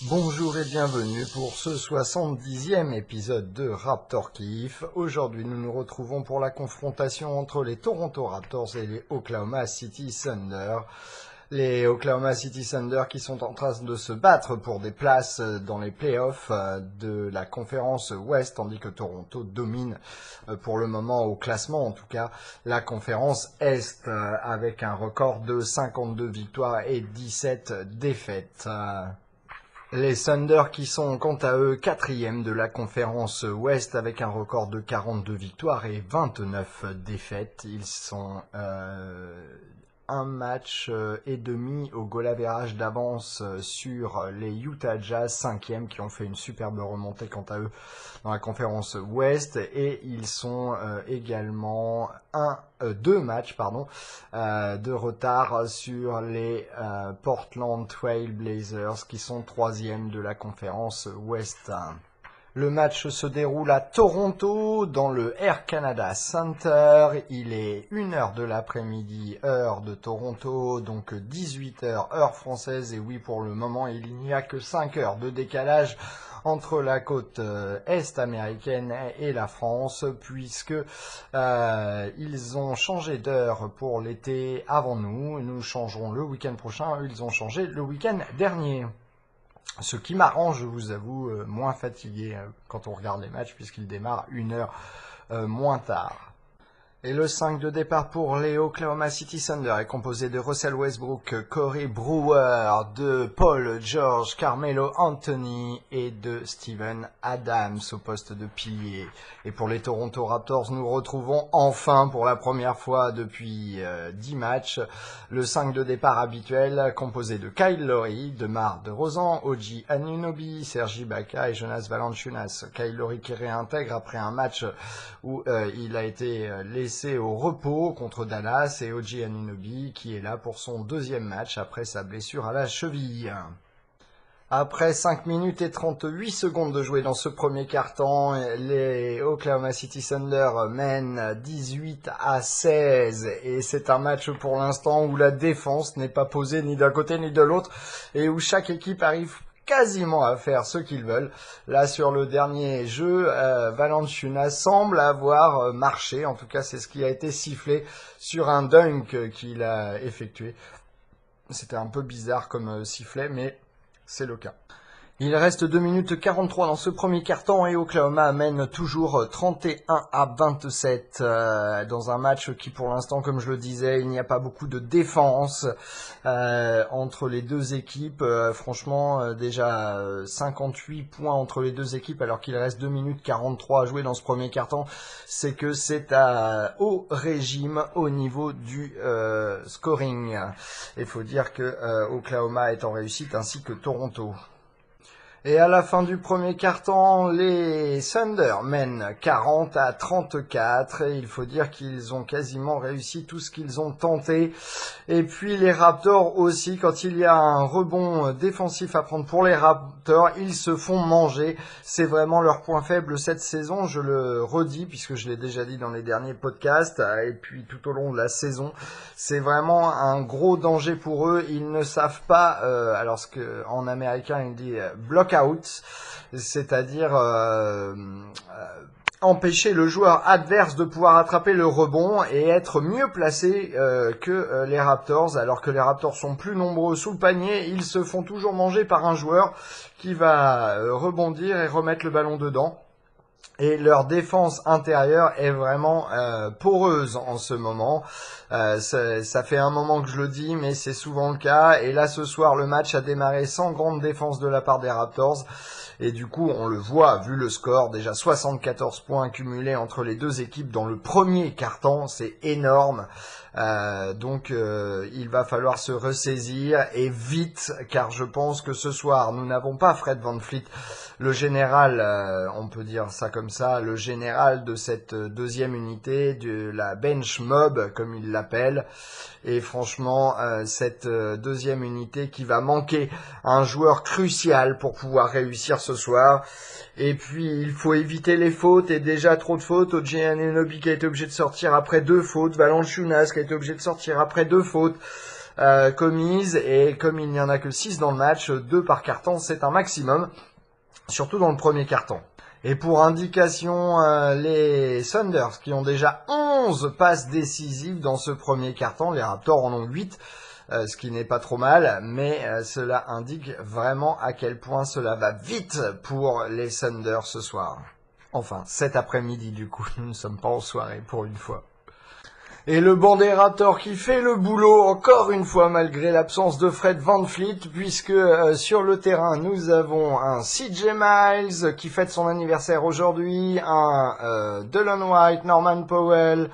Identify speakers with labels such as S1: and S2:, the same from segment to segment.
S1: Bonjour et bienvenue pour ce 70e épisode de Raptor Kiff. Aujourd'hui, nous nous retrouvons pour la confrontation entre les Toronto Raptors et les Oklahoma City Thunder. Les Oklahoma City Thunder qui sont en train de se battre pour des places dans les playoffs de la conférence Ouest, tandis que Toronto domine pour le moment au classement, en tout cas la conférence Est, avec un record de 52 victoires et 17 défaites. Les Thunder qui sont quant à eux quatrième de la conférence Ouest avec un record de 42 victoires et 29 défaites. Ils sont un match et demi au goal average d'avance sur les Utah Jazz, cinquième, qui ont fait une superbe remontée quant à eux dans la conférence Ouest, et ils sont également deux matchs de retard sur les Portland Trail Blazers qui sont troisième de la conférence Ouest. Le match se déroule à Toronto, dans le Air Canada Center. Il est 1h de l'après-midi, heure de Toronto, donc 18h, heure française. Et oui, pour le moment, il n'y a que 5 heures de décalage entre la côte est américaine et la France, puisque ils ont changé d'heure pour l'été avant nous. Nous changerons le week-end prochain, eux, ils ont changé le week-end dernier. Ce qui m'arrange, je vous avoue, moins fatigué quand on regarde les matchs, puisqu'ils démarrent 1 heure moins tard. Et le 5 de départ pour les Oklahoma City Thunder est composé de Russell Westbrook, Corey Brewer, de Paul George, Carmelo Anthony et de Steven Adams au poste de pilier. Et pour les Toronto Raptors, nous retrouvons enfin pour la première fois depuis 10 matchs le 5 de départ habituel composé de Kyle Lowry, DeMar DeRozan, OG Anunoby, Serge Ibaka et Jonas Valanciunas. Kyle Lowry qui réintègre après un match où il a été laissé au repos contre Dallas, et OG Anunoby qui est là pour son deuxième match après sa blessure à la cheville. Après 5 minutes et 38 secondes de jouer dans ce premier quart-temps, les Oklahoma City Thunder mènent 18-16, et c'est un match pour l'instant où la défense n'est pas posée ni d'un côté ni de l'autre et où chaque équipe arrive quasiment à faire ce qu'ils veulent. Là, sur le dernier jeu, Valanciunas semble avoir marché. En tout cas, c'est ce qui a été sifflé sur un dunk qu'il a effectué. C'était un peu bizarre comme sifflet, mais c'est le cas. Il reste 2 minutes 43 dans ce premier quart-temps et Oklahoma mène toujours 31-27 dans un match qui, pour l'instant, comme je le disais, il n'y a pas beaucoup de défense entre les deux équipes. Franchement, déjà 58 points entre les deux équipes alors qu'il reste 2 minutes 43 à jouer dans ce premier quart-temps. C'est que c'est à haut régime au niveau du scoring. Il faut dire que Oklahoma est en réussite ainsi que Toronto. Et à la fin du premier quart-temps, les Thunder mènent 40-34. Et il faut dire qu'ils ont quasiment réussi tout ce qu'ils ont tenté. Et puis les Raptors aussi, quand il y a un rebond défensif à prendre pour les Raptors, ils se font manger. C'est vraiment leur point faible cette saison, je le redis, puisque je l'ai déjà dit dans les derniers podcasts, et puis tout au long de la saison. C'est vraiment un gros danger pour eux. Ils ne savent pas, alors ce que en américain il dit block out, c'est-à-dire empêcher le joueur adverse de pouvoir attraper le rebond et être mieux placé que les Raptors. Alors que les Raptors sont plus nombreux sous le panier, ils se font toujours manger par un joueur qui va rebondir et remettre le ballon dedans. Et leur défense intérieure est vraiment poreuse en ce moment. Ça fait un moment que je le dis, mais c'est souvent le cas. Et là, ce soir, le match a démarré sans grande défense de la part des Raptors. Et du coup, on le voit, vu le score, déjà 74 points cumulés entre les deux équipes dans le premier quart-temps, c'est énorme. Donc il va falloir se ressaisir et vite, car je pense que ce soir nous n'avons pas Fred VanVleet, le général, on peut dire ça comme ça, le général de cette deuxième unité, de la bench mob comme il l'appelle. Et franchement, cette deuxième unité qui va manquer un joueur crucial pour pouvoir réussir ce soir. Et puis, il faut éviter les fautes, et déjà trop de fautes. OG Anunoby qui a été obligé de sortir après 2 fautes. Valanciunas qui a été obligé de sortir après 2 fautes. commises, et comme il n'y en a que 6 dans le match, 2 par carton, c'est un maximum, surtout dans le premier carton. Et pour indication, les Thunders qui ont déjà 11 passes décisives dans ce premier carton, les Raptors en ont 8, ce qui n'est pas trop mal, mais cela indique vraiment à quel point cela va vite pour les Thunders ce soir. Enfin, cet après-midi du coup, nous ne sommes pas en soirée pour une fois. Et le banc des Raptors qui fait le boulot encore une fois malgré l'absence de Fred VanVleet, puisque sur le terrain nous avons un CJ Miles qui fête son anniversaire aujourd'hui, un Delon White, Norman Powell,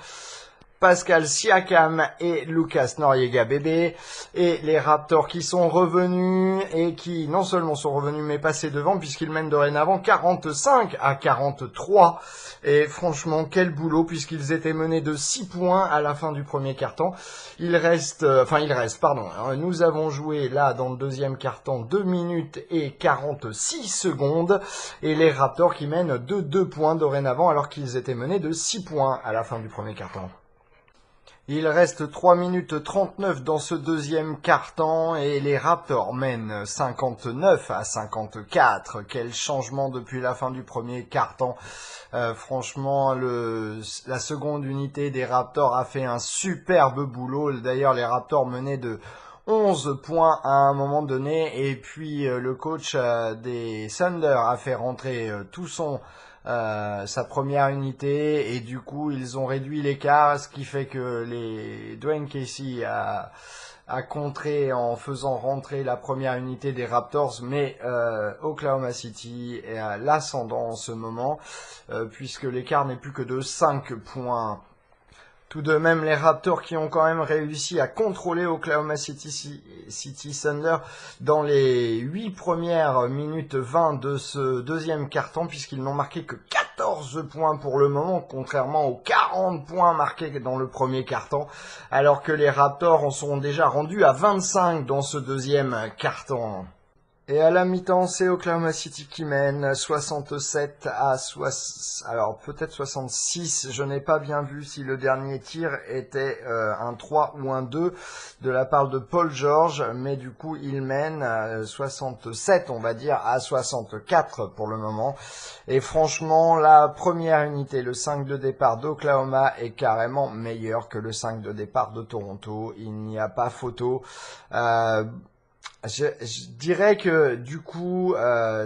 S1: Pascal Siakam et Lucas Noriega bébé, et les Raptors qui sont revenus et qui non seulement sont revenus mais passés devant puisqu'ils mènent dorénavant 45-43, et franchement quel boulot puisqu'ils étaient menés de 6 points à la fin du premier quart-temps. Nous avons joué là dans le deuxième quart-temps 2 minutes et 46 secondes et les Raptors qui mènent de 2 points dorénavant alors qu'ils étaient menés de 6 points à la fin du premier quart-temps. Il reste 3 minutes 39 dans ce deuxième quart-temps et les Raptors mènent 59-54. Quel changement depuis la fin du premier quart-temps. Franchement, la seconde unité des Raptors a fait un superbe boulot. D'ailleurs, les Raptors menaient de 11 points à un moment donné et puis le coach des Thunder a fait rentrer sa première unité et du coup ils ont réduit l'écart, ce qui fait que Dwayne Casey a contré en faisant rentrer la première unité des Raptors, mais Oklahoma City est à l'ascendant en ce moment puisque l'écart n'est plus que de 5 points. Tout de même, les Raptors qui ont quand même réussi à contrôler Oklahoma City Thunder dans les 8 premières minutes 20 de ce deuxième quart-temps, puisqu'ils n'ont marqué que 14 points pour le moment, contrairement aux 40 points marqués dans le premier quart-temps, alors que les Raptors en seront déjà rendus à 25 dans ce deuxième quart-temps. Et à la mi-temps, c'est Oklahoma City qui mène 67 à 60, alors peut-être 66, je n'ai pas bien vu si le dernier tir était un 3 ou un 2 de la part de Paul George, mais du coup il mène 67, on va dire, à 64 pour le moment. Et franchement, la première unité, le 5 de départ d'Oklahoma, est carrément meilleur que le 5 de départ de Toronto, il n'y a pas photo. Je dirais que du coup,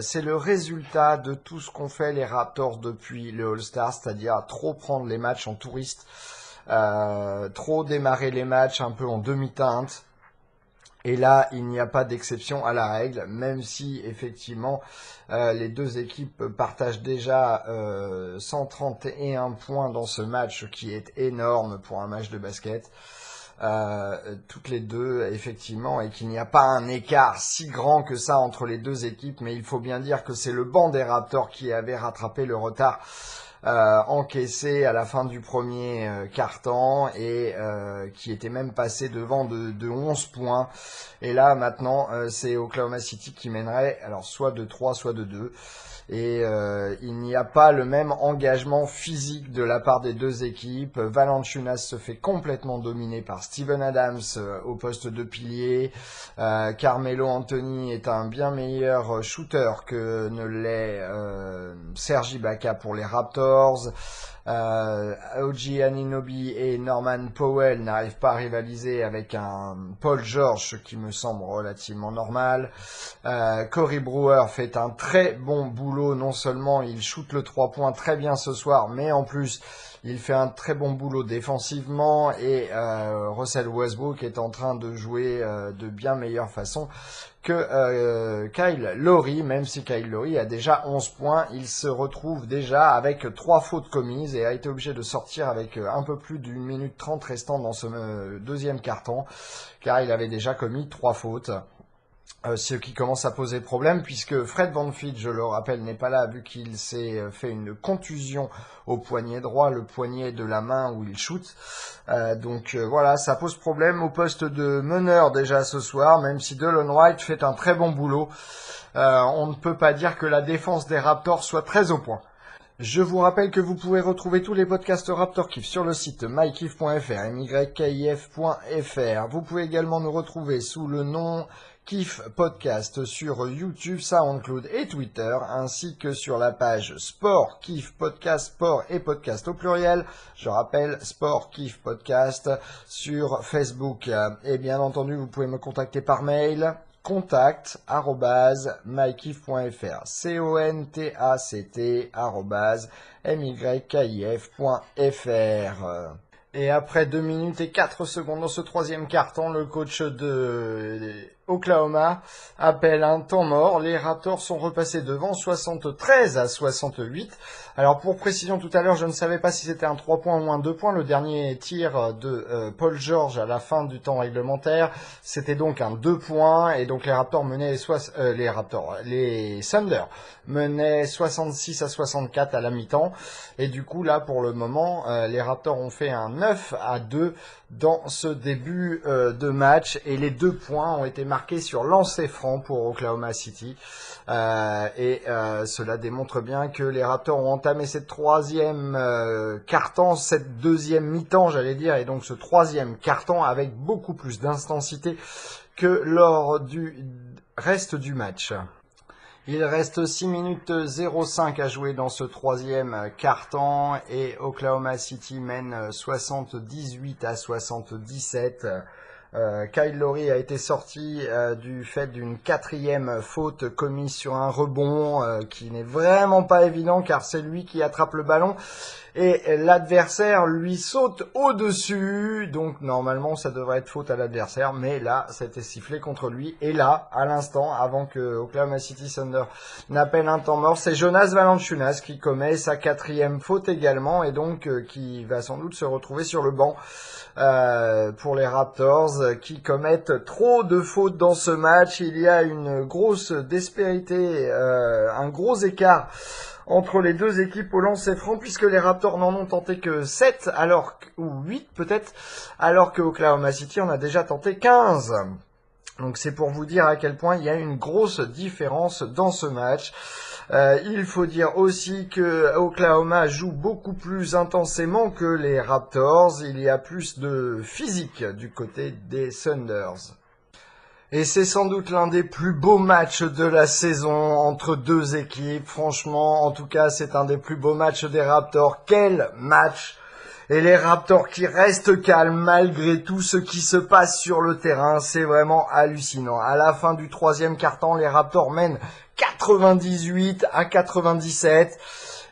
S1: c'est le résultat de tout ce qu'ont fait les Raptors depuis le All-Star, c'est-à-dire trop prendre les matchs en touriste, trop démarrer les matchs un peu en demi-teinte. Et là, il n'y a pas d'exception à la règle, même si effectivement les deux équipes partagent déjà 131 points dans ce match, qui est énorme pour un match de basket. Toutes les deux effectivement, et qu'il n'y a pas un écart si grand que ça entre les deux équipes, mais il faut bien dire que c'est le banc des Raptors qui avait rattrapé le retard encaissé à la fin du premier quart-temps et qui était même passé devant de 11 points. Et là maintenant c'est Oklahoma City qui mènerait, alors soit de 3 soit de 2. Et il n'y a pas le même engagement physique de la part des deux équipes. Valanciunas se fait complètement dominer par Steven Adams au poste de pilier. Carmelo Anthony est un bien meilleur shooter que ne l'est Serge Ibaka pour les Raptors. OG Anunoby et Norman Powell n'arrivent pas à rivaliser avec un Paul George, ce qui me semble relativement normal. Corey Brewer fait un très bon boulot, non seulement il shoot le 3 points très bien ce soir, mais en plus il fait un très bon boulot défensivement, et Russell Westbrook est en train de jouer de bien meilleure façon que Kyle Lowry, même si Kyle Lowry a déjà 11 points, il se retrouve déjà avec 3 fautes commises et a été obligé de sortir avec un peu plus d'une minute 30 restant dans ce deuxième quart-temps, car il avait déjà commis 3 fautes. Ce qui commence à poser problème puisque Fred VanVleet, je le rappelle, n'est pas là vu qu'il s'est fait une contusion au poignet droit, le poignet de la main où il shoot. Voilà, ça pose problème au poste de meneur déjà ce soir, même si Delon White fait un très bon boulot. On ne peut pas dire que la défense des Raptors soit très au point. Je vous rappelle que vous pouvez retrouver tous les podcasts Raptor Kiff sur le site mykif.fr, mykif.fr. Vous pouvez également nous retrouver sous le nom Kiff Podcast sur YouTube, SoundCloud et Twitter, ainsi que sur la page Sport Kiff Podcast, Sport et Podcast au pluriel. Je rappelle, Sport Kiff Podcast sur Facebook. Et bien entendu, vous pouvez me contacter par mail. contact@mykif.fr, contact@mykif.fr. Et après 2 minutes et 4 secondes dans ce troisième quart-temps, le coach de Oklahoma appelle un temps mort. Les Raptors sont repassés devant 73-68. Alors pour précision, tout à l'heure, je ne savais pas si c'était un 3 points ou un 2 points. Le dernier tir de Paul George à la fin du temps réglementaire, c'était donc un 2 points. Et donc les Raptors menaient les Thunder menaient 66-64 à la mi-temps. Et du coup, là, pour le moment, les Raptors ont fait un 9-2 dans ce début de match. Et les 2 points ont été marqués sur lancer franc pour Oklahoma City. Cela démontre bien que les Raptors ont entamé cette troisième quart-temps, cette deuxième mi-temps, j'allais dire, et donc ce troisième quart-temps avec beaucoup plus d'intensité que lors du reste du match. Il reste 6 minutes 05 à jouer dans ce troisième quart-temps et Oklahoma City mène 78-77. Kyle Lowry a été sorti du fait d'une 4e faute commise sur un rebond qui n'est vraiment pas évident car c'est lui qui attrape le ballon et l'adversaire lui saute au-dessus, donc normalement ça devrait être faute à l'adversaire, mais là c'était sifflé contre lui. Et là, à l'instant, avant que Oklahoma City Thunder n'appelle un temps mort, c'est Jonas Valanciunas qui commet sa 4e faute également et donc qui va sans doute se retrouver sur le banc pour les Raptors qui commettent trop de fautes dans ce match. Il y a une grosse disparité, un gros écart entre les deux équipes au lancer franc puisque les Raptors n'en ont tenté que 7 ou 8 peut-être, alors que Oklahoma City en a déjà tenté 15. Donc c'est pour vous dire à quel point il y a une grosse différence dans ce match. Il faut dire aussi que Oklahoma joue beaucoup plus intensément que les Raptors. Il y a plus de physique du côté des Thunders. Et c'est sans doute l'un des plus beaux matchs de la saison entre deux équipes. Franchement, en tout cas, c'est un des plus beaux matchs des Raptors. Quel match! Et les Raptors qui restent calmes malgré tout ce qui se passe sur le terrain, c'est vraiment hallucinant. À la fin du troisième quart-temps, les Raptors mènent 98-97.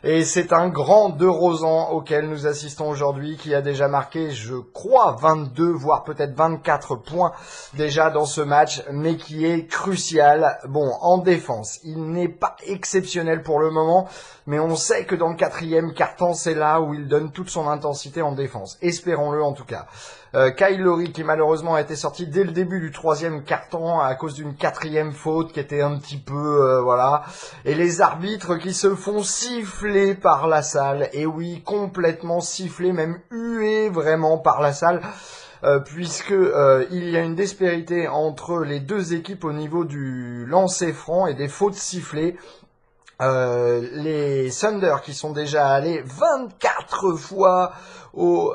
S1: Et c'est un grand DeRozan auquel nous assistons aujourd'hui qui a déjà marqué, je crois, 22 voire peut-être 24 points déjà dans ce match, mais qui est crucial. Bon, en défense, il n'est pas exceptionnel pour le moment, mais on sait que dans le 4e quart-temps, c'est là où il donne toute son intensité en défense. Espérons-le en tout cas. Kyle Lowry qui malheureusement a été sorti dès le début du 3e quart-temps à cause d'une 4e faute qui était un petit peu voilà, et les arbitres qui se font siffler par la salle, et oui, complètement siffler, même huer vraiment par la salle, puisque il y a une disparité entre les deux équipes au niveau du lancer franc et des fautes sifflées. Les Thunder qui sont déjà allés 24 fois au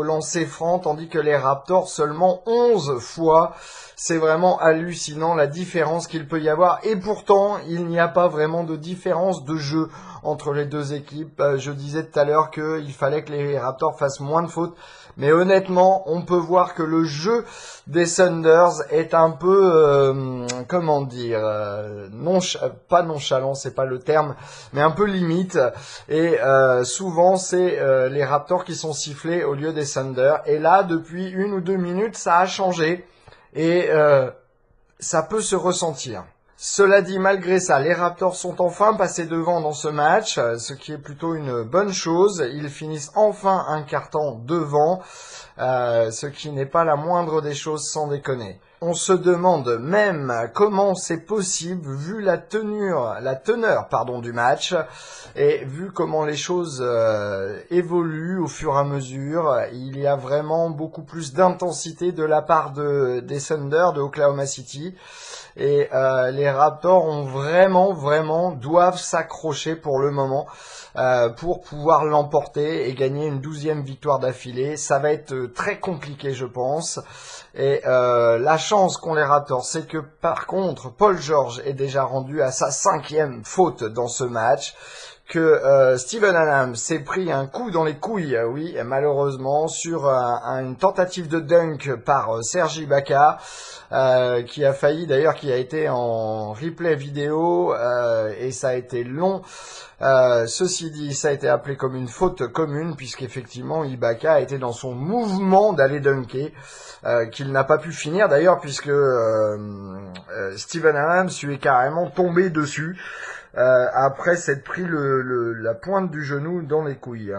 S1: lancer franc, tandis que les Raptors seulement 11 fois. C'est vraiment hallucinant la différence qu'il peut y avoir. Et pourtant, il n'y a pas vraiment de différence de jeu entre les deux équipes. Je disais tout à l'heure qu'il fallait que les Raptors fassent moins de fautes. Mais honnêtement, on peut voir que le jeu des Thunders est un peu, pas nonchalant, c'est pas le terme, mais un peu limite. Et souvent, c'est les Raptors qui sont sifflés au lieu des Thunder. Et là, depuis 1 ou 2 minutes, ça a changé. Et ça peut se ressentir. Cela dit, malgré ça, les Raptors sont enfin passés devant dans ce match, ce qui est plutôt une bonne chose. Ils finissent enfin un quart-temps devant, ce qui n'est pas la moindre des choses sans déconner. On se demande même comment c'est possible vu la teneur du match et vu comment les choses évoluent au fur et à mesure. Il y a vraiment beaucoup plus d'intensité de la part des Thunder de Oklahoma City et les Raptors ont vraiment doivent s'accrocher pour le moment pour pouvoir l'emporter et gagner une 12e victoire d'affilée. Ça va être très compliqué, je pense. Et la chance qu'ont les Raptors, c'est que par contre, Paul George est déjà rendu à sa 5e faute dans ce match, que Steven Adams s'est pris un coup dans les couilles, oui, malheureusement, sur une tentative de dunk par Serge Ibaka, qui a failli, d'ailleurs, qui a été en replay vidéo, et ça a été long. Ceci dit, ça a été appelé comme une faute commune, puisqu'effectivement, Ibaka était dans son mouvement d'aller dunker, qu'il n'a pas pu finir d'ailleurs, puisque Steven Adams lui est carrément tombé dessus, après s'être pris la pointe du genou dans les couilles.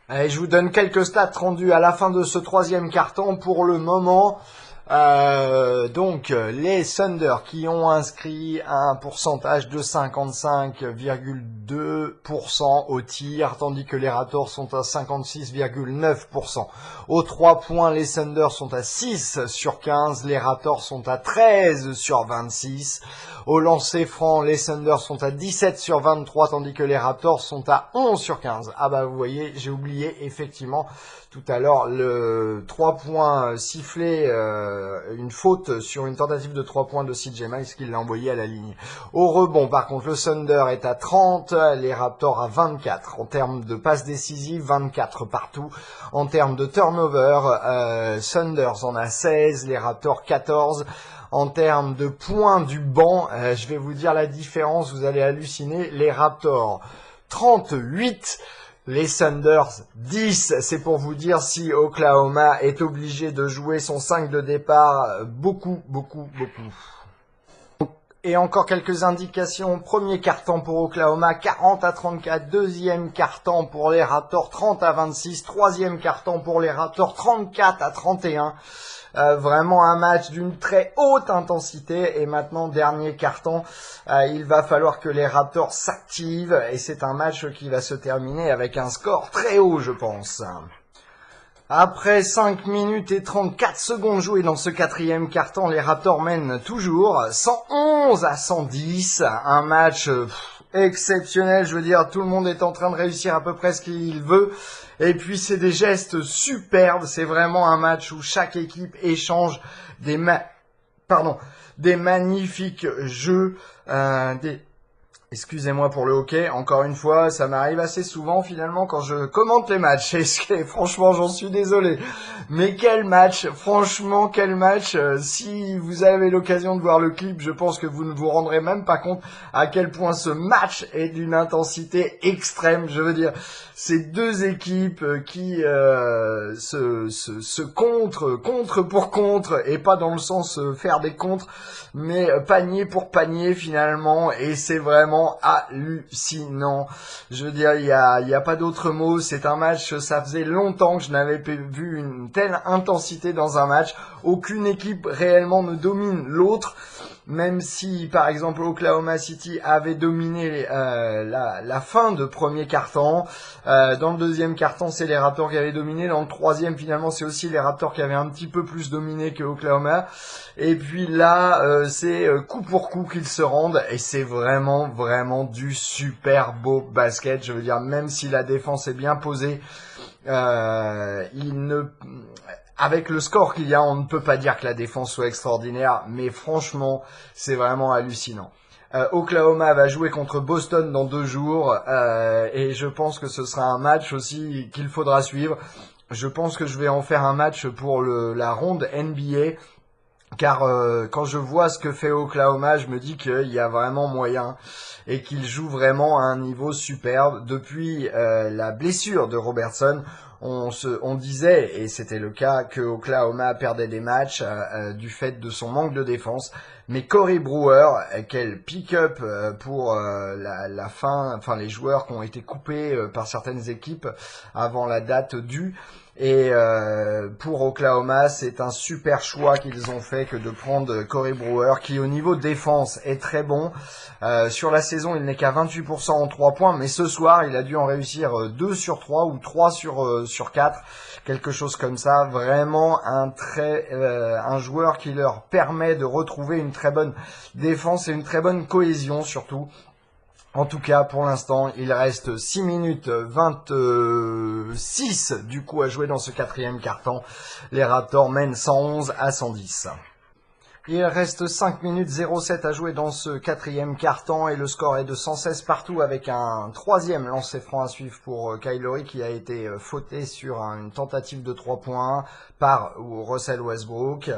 S1: Allez, je vous donne quelques stats rendus à la fin de ce 3e quart-temps pour le moment. Donc les Thunder qui ont inscrit un pourcentage de 55,2% au tir, tandis que les Raptors sont à 56,9%. Aux 3 points, les Thunder sont à 6 sur 15, les Raptors sont à 13 sur 26. Au lancer franc, les Thunder sont à 17 sur 23, tandis que les Raptors sont à 11 sur 15. Ah bah vous voyez, j'ai oublié effectivement tout à l'heure le 3 points sifflé, une faute sur une tentative de 3 points de CJ Miles qui l'a envoyé à la ligne. Au rebond, par contre, le Thunder est à 30, les Raptors à 24. En termes de passes décisives, 24 partout. En termes de turnover, Thunders en a 16, les Raptors 14. En termes de points du banc, je vais vous dire la différence, vous allez halluciner. Les Raptors 38, les Thunders 10. C'est pour vous dire si Oklahoma est obligé de jouer son 5 de départ beaucoup. Et encore quelques indications. Premier quart-temps pour Oklahoma, 40-34. Deuxième quart-temps pour les Raptors, 30-26. Troisième quart-temps pour les Raptors, 34-31. Vraiment un match d'une très haute intensité. Et maintenant, dernier quart-temps, il va falloir que les Raptors s'activent. Et c'est un match qui va se terminer avec un score très haut, je pense. Après 5 minutes et 34 secondes jouées dans ce 4e quart-temps, les Raptors mènent toujours 111-110. Un match exceptionnel, je veux dire, tout le monde est en train de réussir à peu près ce qu'il veut. Et puis c'est des gestes superbes, c'est vraiment un match où chaque équipe échange des magnifiques jeux, Excusez-moi pour le hockey, encore une fois, ça m'arrive assez souvent finalement quand je commente les matchs. Et franchement, j'en suis désolé. Mais quel match, franchement, quel match. Si vous avez l'occasion de voir le clip, je pense que vous ne vous rendrez même pas compte à quel point ce match est d'une intensité extrême. Je veux dire, ces deux équipes qui se contre pour contre, et pas dans le sens faire des contres, mais panier pour panier finalement, et c'est vraiment hallucinant. Je veux dire, il y a pas d'autre mot. C'est un match, ça faisait longtemps que je n'avais vu une telle intensité dans un match. Aucune équipe réellement ne domine l'autre, même si par exemple Oklahoma City avait dominé la fin de premier quart-temps. Dans le deuxième quart-temps, c'est les Raptors qui avaient dominé. Dans le troisième, finalement, c'est aussi les Raptors qui avaient un petit peu plus dominé que Oklahoma. Et puis là, c'est coup pour coup qu'ils se rendent, et c'est vraiment du super beau basket. Je veux dire, même si la défense est bien posée, avec le score qu'il y a, on ne peut pas dire que la défense soit extraordinaire, mais franchement, c'est vraiment hallucinant. Oklahoma va jouer contre Boston dans 2 jours, et je pense que ce sera un match aussi qu'il faudra suivre. Je pense que je vais en faire un match pour la ronde NBA, car quand je vois ce que fait Oklahoma, je me dis qu'il y a vraiment moyen et qu'il joue vraiment à un niveau superbe. Depuis la blessure de Robertson, on disait, et c'était le cas, que Oklahoma perdait des matchs du fait de son manque de défense. Mais Corey Brewer, quel pick-up pour la fin, enfin les joueurs qui ont été coupés par certaines équipes avant la date due. Et pour Oklahoma, c'est un super choix qu'ils ont fait que de prendre Corey Brewer, qui au niveau défense est très bon. Sur la saison, il n'est qu'à 28% en 3 points, mais ce soir, il a dû en réussir 2 sur 3 ou 3 sur 4, quelque chose comme ça. Vraiment un joueur qui leur permet de retrouver une très bonne défense et une très bonne cohésion surtout. En tout cas, pour l'instant, il reste 6 minutes 26 du coup à jouer dans ce quatrième quart-temps. Les Raptors mènent 111 à 110. Il reste 5 minutes 07 à jouer dans ce quatrième quart-temps et le score est de 116 partout avec un troisième lancer franc à suivre pour Kyle Lowry qui a été fauté sur une tentative de 3 points par Russell Westbrook.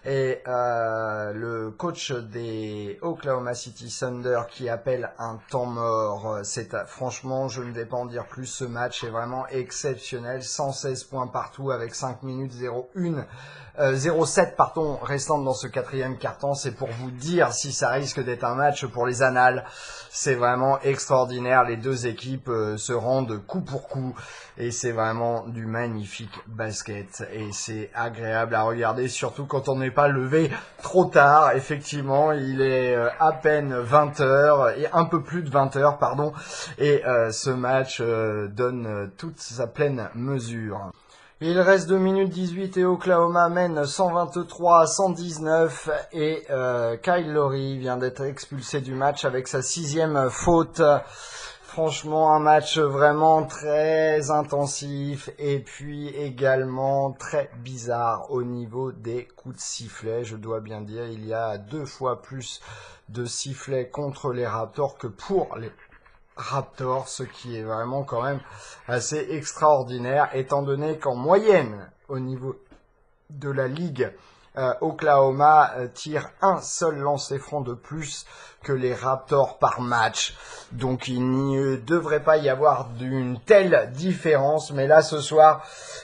S1: Et le coach des Oklahoma City Thunder qui appelle un temps mort. Franchement, je ne vais pas en dire plus, ce match est vraiment exceptionnel. 116 points partout avec 5 minutes 0,7 restantes dans ce quatrième quart-temps. C'est pour vous dire si ça risque d'être un match pour les annales. C'est vraiment extraordinaire. Les deux équipes se rendent coup pour coup et c'est vraiment du magnifique basket et c'est agréable à regarder, surtout quand on n'est pas levé trop tard. Effectivement, il est à peine 20h et un peu plus de 20h, pardon, et ce match donne toute sa pleine mesure. Il reste 2 minutes 18 et Oklahoma mène 123 à 119 et Kyle Lowry vient d'être expulsé du match avec sa 6e faute. Franchement, un match vraiment très intensif et puis également très bizarre au niveau des coups de sifflet. Je dois bien dire, il y a 2 fois plus de sifflets contre les Raptors que pour les Raptors, ce qui est vraiment quand même assez extraordinaire, étant donné qu'en moyenne, au niveau de la ligue, Oklahoma tire un seul lancer franc de plus que les Raptors par match. Donc il n'y devrait pas y avoir d'une telle différence. Mais là, ce soir,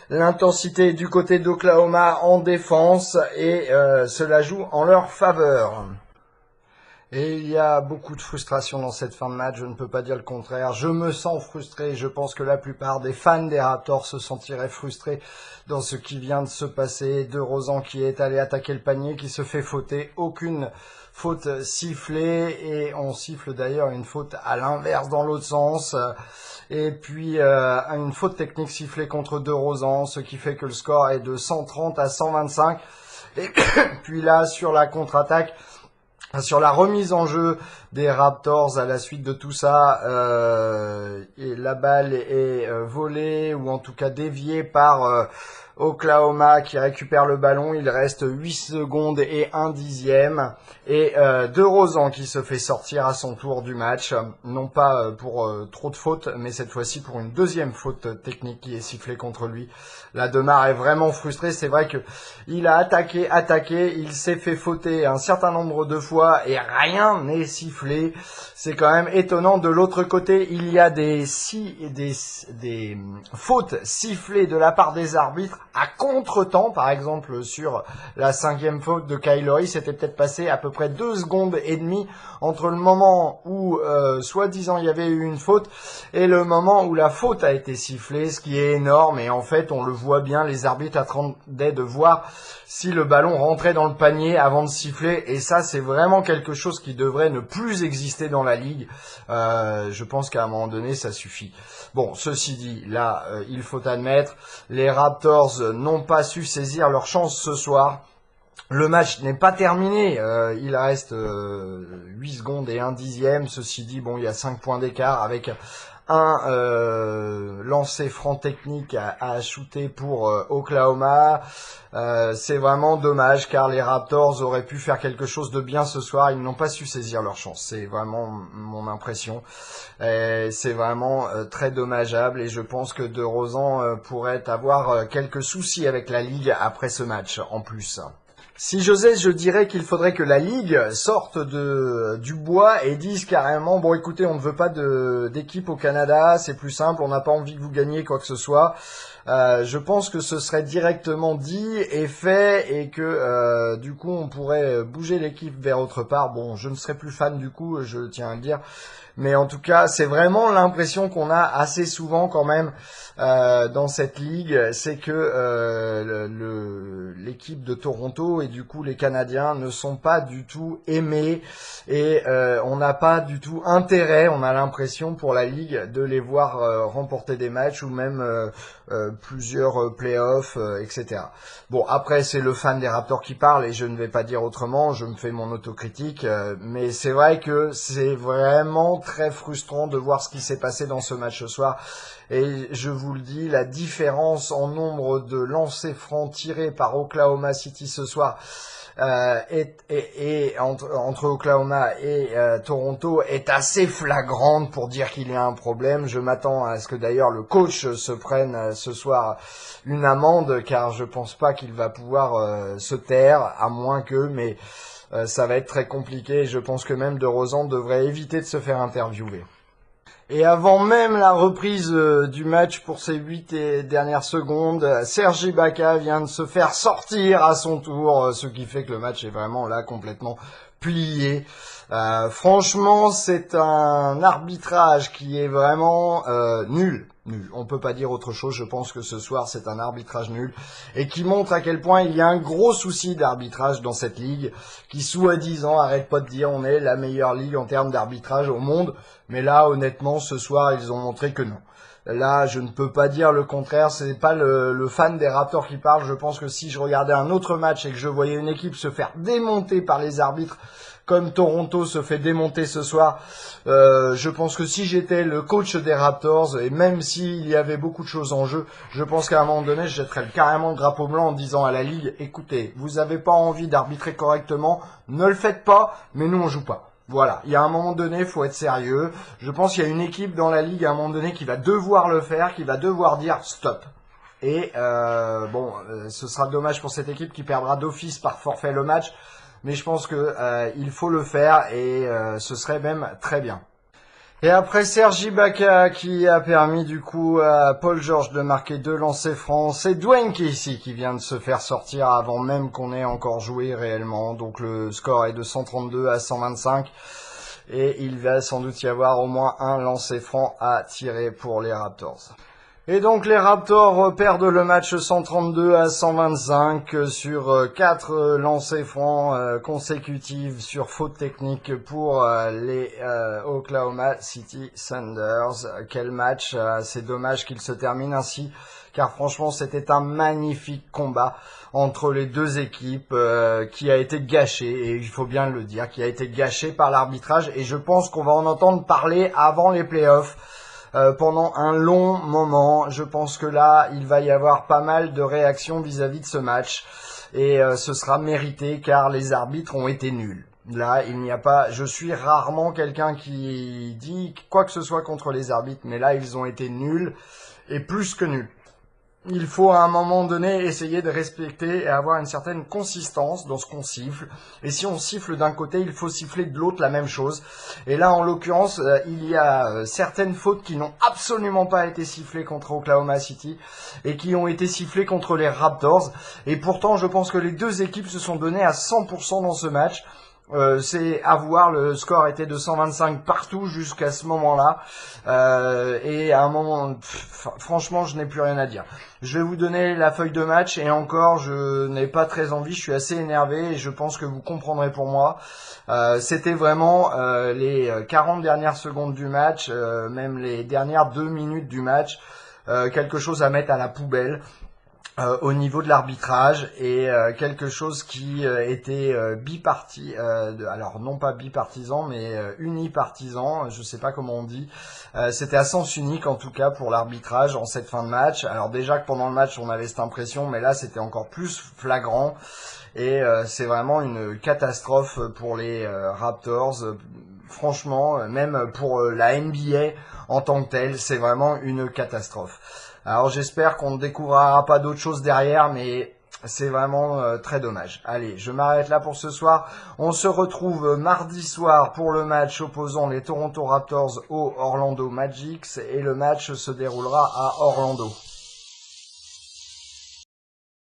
S1: l'intensité est du côté d'Oklahoma en défense et cela joue en leur faveur. Et il y a beaucoup de frustration dans cette fin de match, je ne peux pas dire le contraire. Je me sens frustré, je pense que la plupart des fans des Raptors se sentiraient frustrés dans ce qui vient de se passer. DeRozan qui est allé attaquer le panier, qui se fait fauter, aucune faute sifflée, et on siffle d'ailleurs une faute à l'inverse dans l'autre sens. Et puis une faute technique sifflée contre DeRozan, ce qui fait que le score est de 130 à 125. Et puis là, sur la contre-attaque, sur la remise en jeu des Raptors à la suite de tout ça, et la balle est volée ou en tout cas déviée par Oklahoma qui récupère le ballon. Il reste 8 secondes et 1 dixième. Et DeRozan qui se fait sortir à son tour du match, non pas pour trop de fautes, mais cette fois-ci pour une deuxième faute technique qui est sifflée contre lui. Là, DeMar est vraiment frustré. C'est vrai que il a attaqué, il s'est fait fauter un certain nombre de fois et rien n'est sifflé. C'est quand même étonnant. De l'autre côté, il y a des fautes sifflées de la part des arbitres à contre-temps. Par exemple, sur la 5e faute de Kyle Lowry, c'était peut-être passé à peu près 2 secondes et demie entre le moment où, soi-disant, il y avait eu une faute et le moment où la faute a été sifflée, ce qui est énorme. Et en fait, on le voit bien, les arbitres attendaient de voir si le ballon rentrait dans le panier avant de siffler, et ça c'est vraiment quelque chose qui devrait ne plus exister dans la ligue. Je pense qu'à un moment donné ça suffit. Bon, ceci dit, là il faut admettre, les Raptors n'ont pas su saisir leur chance ce soir. Le match n'est pas terminé, il reste 8 secondes et 1 dixième. Ceci dit, bon, il y a 5 points d'écart avec un lancer franc technique à shooter pour Oklahoma. C'est vraiment dommage car les Raptors auraient pu faire quelque chose de bien ce soir. Ils n'ont pas su saisir leur chance. C'est vraiment mon impression. C'est vraiment très dommageable et je pense que DeRozan pourrait avoir quelques soucis avec la ligue après ce match en plus. Si j'osais, je dirais qu'il faudrait que la Ligue sorte du bois et dise carrément, bon écoutez, on ne veut pas d'équipe au Canada, c'est plus simple, on n'a pas envie que vous gagniez quoi que ce soit. Je pense que ce serait directement dit et fait et que du coup on pourrait bouger l'équipe vers autre part. Bon, je ne serais plus fan du coup, je tiens à le dire. Mais en tout cas, c'est vraiment l'impression qu'on a assez souvent quand même dans cette ligue, c'est que l'équipe de Toronto et du coup les Canadiens ne sont pas du tout aimés et on n'a pas du tout intérêt, on a l'impression pour la ligue de les voir remporter des matchs ou même plusieurs playoffs, etc. Bon, après c'est le fan des Raptors qui parle et je ne vais pas dire autrement, je me fais mon autocritique, mais c'est vrai que c'est vraiment très frustrant de voir ce qui s'est passé dans ce match ce soir. Et je vous le dis, la différence en nombre de lancers francs tirés par Oklahoma City ce soir entre Oklahoma et Toronto est assez flagrante pour dire qu'il y a un problème. Je m'attends à ce que d'ailleurs le coach se prenne ce soir une amende, car je pense pas qu'il va pouvoir se taire, à moins que, mais ça va être très compliqué. Je pense que même DeRozan devrait éviter de se faire interviewer. Et avant même la reprise du match pour ces 8 dernières secondes, Serge Ibaka vient de se faire sortir à son tour, ce qui fait que le match est vraiment là complètement plié. Franchement, c'est un arbitrage qui est vraiment nul. Nul. On peut pas dire autre chose. Je pense que ce soir, c'est un arbitrage nul et qui montre à quel point il y a un gros souci d'arbitrage dans cette ligue qui, soi-disant, arrête pas de dire on est la meilleure ligue en termes d'arbitrage au monde. Mais là, honnêtement, ce soir, ils ont montré que non. Là, je ne peux pas dire le contraire. C'est pas le fan des Raptors qui parle. Je pense que si je regardais un autre match et que je voyais une équipe se faire démonter par les arbitres, comme Toronto se fait démonter ce soir, je pense que si j'étais le coach des Raptors, et même s'il y avait beaucoup de choses en jeu, je pense qu'à un moment donné, je jetterais carrément le drapeau blanc en disant à la Ligue, écoutez, vous avez pas envie d'arbitrer correctement, ne le faites pas, mais nous on joue pas. Voilà, il y a un moment donné, il faut être sérieux. Je pense qu'il y a une équipe dans la Ligue à un moment donné qui va devoir le faire, qui va devoir dire stop. Et ce sera dommage pour cette équipe qui perdra d'office par forfait le match. Mais je pense que il faut le faire et ce serait même très bien. Et après Serge Ibaka qui a permis du coup à Paul George de marquer 2 lancers francs, c'est Dwayne Casey qui vient de se faire sortir avant même qu'on ait encore joué réellement. Donc le score est de 132 à 125 et il va sans doute y avoir au moins un lancer franc à tirer pour les Raptors. Et donc les Raptors perdent le match 132 à 125 sur 4 lancers francs consécutifs sur faute technique pour les Oklahoma City Thunders. Quel match, c'est dommage qu'il se termine ainsi, car franchement c'était un magnifique combat entre les deux équipes qui a été gâché, et il faut bien le dire, qui a été gâché par l'arbitrage, et je pense qu'on va en entendre parler avant les playoffs. Pendant un long moment. Je pense que là, il va y avoir pas mal de réactions vis-à-vis de ce match et ce sera mérité car les arbitres ont été nuls. Là, il n'y a pas... Je suis rarement quelqu'un qui dit quoi que ce soit contre les arbitres, mais là, ils ont été nuls et plus que nuls. Il faut à un moment donné essayer de respecter et avoir une certaine consistance dans ce qu'on siffle. Et si on siffle d'un côté, il faut siffler de l'autre la même chose. Et là, en l'occurrence, il y a certaines fautes qui n'ont absolument pas été sifflées contre Oklahoma City et qui ont été sifflées contre les Raptors. Et pourtant, je pense que les deux équipes se sont données à 100% dans ce match. C'est à voir, le score était de 125 partout jusqu'à ce moment-là et à un moment, franchement je n'ai plus rien à dire. Je vais vous donner la feuille de match et encore je n'ai pas très envie, je suis assez énervé et je pense que vous comprendrez pour moi. C'était vraiment les 40 dernières secondes du match, même les dernières 2 minutes du match, quelque chose à mettre à la poubelle. Au niveau de l'arbitrage et quelque chose qui était biparti, alors non pas bipartisan mais unipartisan, je sais pas comment on dit, c'était à sens unique en tout cas pour l'arbitrage en cette fin de match. Alors déjà que pendant le match on avait cette impression, mais là c'était encore plus flagrant et c'est vraiment une catastrophe pour les Raptors. Franchement, même pour la NBA en tant que telle, c'est vraiment une catastrophe. Alors j'espère qu'on ne découvrira pas d'autres choses derrière, mais C'est vraiment très dommage. Allez, je m'arrête là pour ce soir. On se retrouve mardi soir pour le match opposant les Toronto Raptors aux Orlando Magic et le match se déroulera à Orlando.